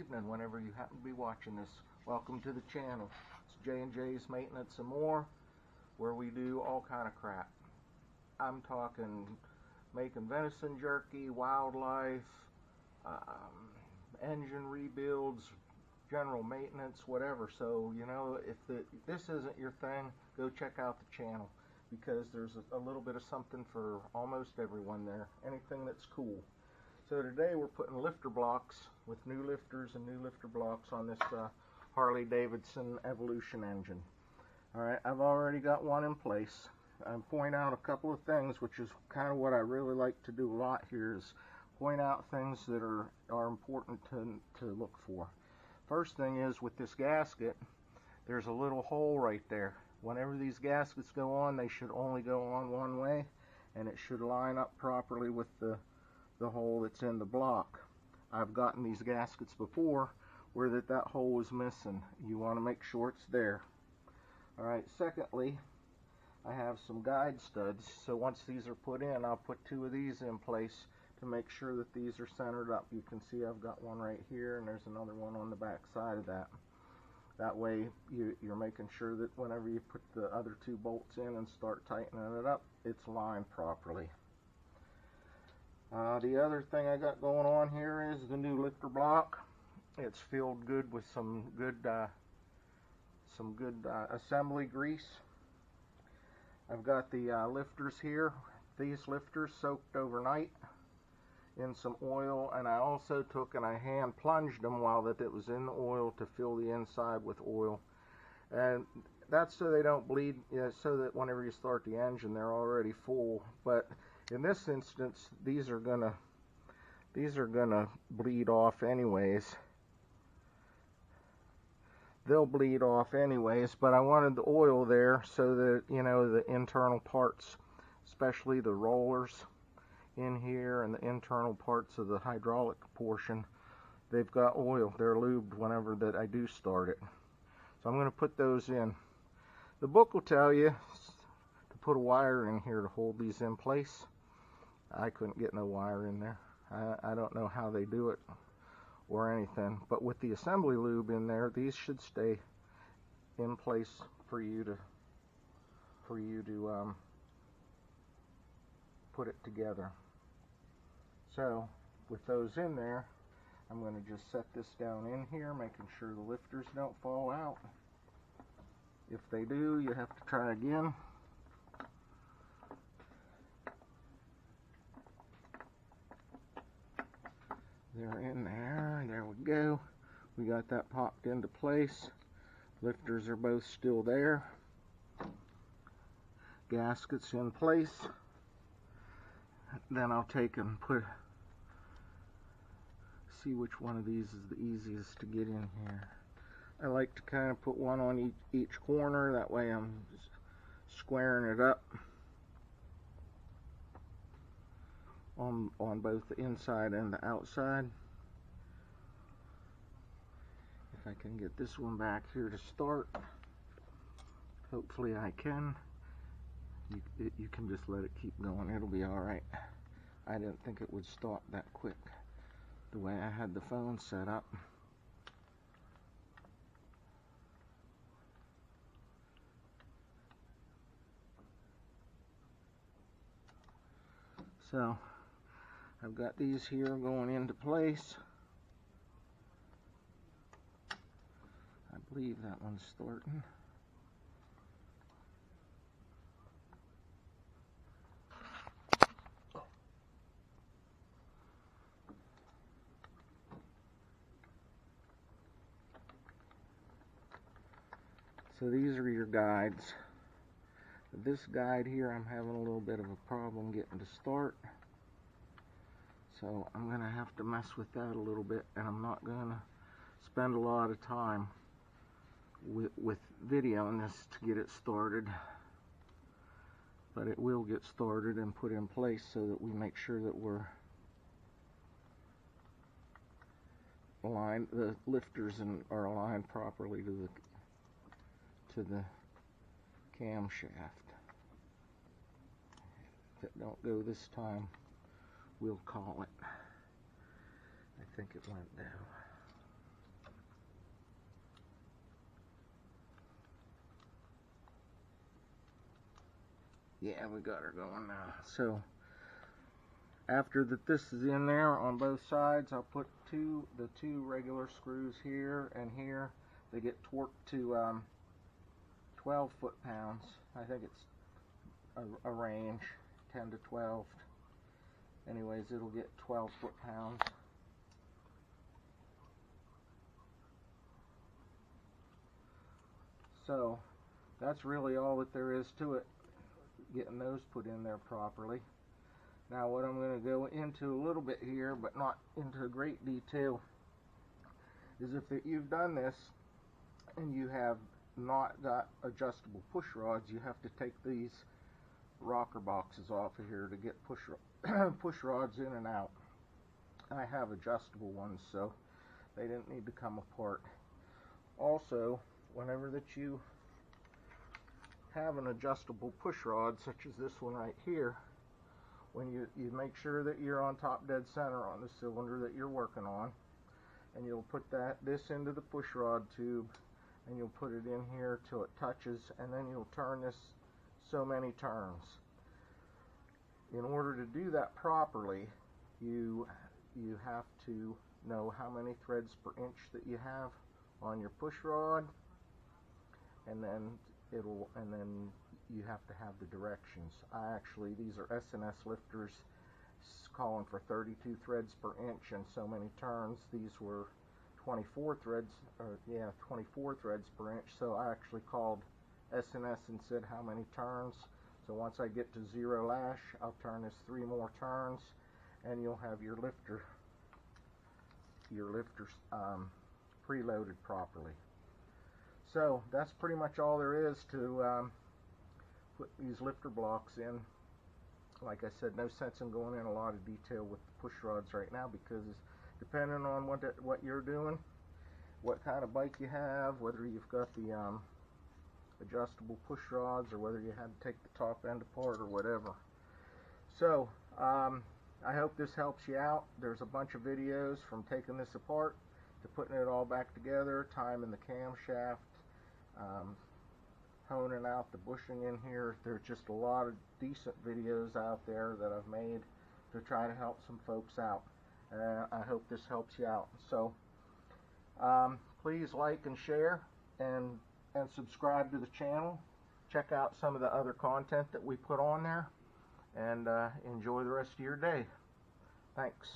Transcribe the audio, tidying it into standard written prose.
evening whenever you happen to be watching this. Welcome to the channel. It's J&J's Maintenance and More, where we do all kind of crap. I'm talking making venison jerky, wildlife, engine rebuilds, general maintenance, whatever. So, you know, if this isn't your thing, go check out the channel, because there's a little bit of something for almost everyone there. Anything that's cool. So today we're putting lifter blocks with new lifters and new lifter blocks on this Harley Davidson Evolution engine. Alright, I've already got one in place. I'm pointing out a couple of things, which is kind of what I really like to do a lot here, is point out things that are important to look for. First thing is, with this gasket, there's a little hole right there. Whenever these gaskets go on, they should only go on one way, and it should line up properly with the hole that's in the block. I've gotten these gaskets before where that hole is missing. You want to make sure it's there. Alright, secondly, I have some guide studs. So once these are put in, I'll put two of these in place to make sure that these are centered up. You can see I've got one right here, and there's another one on the back side of that. That way you're making sure that whenever you put the other two bolts in and start tightening it up, it's lined properly. The other thing I got going on here is the new lifter block. It's filled good with some good assembly grease. I've got the lifters here. These lifters soaked overnight in some oil, and I also took and I hand plunged them while it was in the oil to fill the inside with oil. And that's so they don't bleed, so that whenever you start the engine they're already full. But in this instance, these are gonna bleed off anyways. They'll bleed off anyways, but I wanted the oil there so that, you know, the internal parts, especially the rollers in here and the internal parts of the hydraulic portion, they've got oil. They're lubed whenever that I do start it. So I'm going to put those in. The book will tell you to put a wire in here to hold these in place. I couldn't get no wire in there. I don't know how they do it or anything, but with the assembly lube in there, these should stay in place for you to put it together. So with those in there, I'm going to just set this down in here, making sure the lifters don't fall out. If they do, you have to try again. They're in there. There we go. We got that popped into place. Lifters are both still there. Gaskets in place. Then I'll take and see which one of these is the easiest to get in here. I like to kind of put one on each corner. That way I'm squaring it up on both the inside and the outside. If I can get this one back here to start, hopefully I can. You can just let it keep going, it'll be alright. I didn't think it would start that quick the way I had the phone set up. So I've got these here going into place. I believe that one's starting. So these are your guides. This guide here, I'm having a little bit of a problem getting to start. So I'm going to have to mess with that a little bit, and I'm not going to spend a lot of time with videoing this to get it started. But it will get started and put in place so that we make sure that we're aligned, the lifters are aligned properly to the camshaft. If it don't go this time, we'll call it. I think it went down. Yeah, we got her going now. So after this is in there on both sides, I'll put the two regular screws here and here. They get torqued to 12 foot-pounds. I think it's a range, 10 to 12. Anyways, it'll get 12 foot-pounds. So that's really all that there is to it, getting those put in there properly. Now what I'm going to go into a little bit here, but not into great detail, is if you've done this and you have not got adjustable push rods, you have to take these rocker boxes off of here to get push rods in and out. I have adjustable ones, so they didn't need to come apart. Also, whenever that you have an adjustable push rod, such as this one right here, when you make sure that you're on top dead center on the cylinder that you're working on, and you'll put this into the push rod tube, and you'll put it in here till it touches, and then you'll turn this so many turns. In order to do that properly, you have to know how many threads per inch that you have on your push rod, and then you have to have the directions. These are S&S lifters calling for 32 threads per inch and so many turns. These were 24 threads per inch, so I actually called S&S and said how many turns. So once I get to 0 lash, I'll turn this 3 more turns, and you'll have your lifter preloaded properly. So that's pretty much all there is to put these lifter blocks in. Like I said, no sense in going in a lot of detail with the push rods right now, because depending on what you're doing, what kind of bike you have, whether you've got the adjustable push rods or whether you had to take the top end apart or whatever. So I hope this helps you out. There's a bunch of videos from taking this apart to putting it all back together, timing the camshaft, honing out the bushing in here. There's just a lot of decent videos out there that I've made to try to help some folks out. I hope this helps you out. So please like and share and subscribe to the channel. Check out some of the other content that we put on there, and enjoy the rest of your day. Thanks.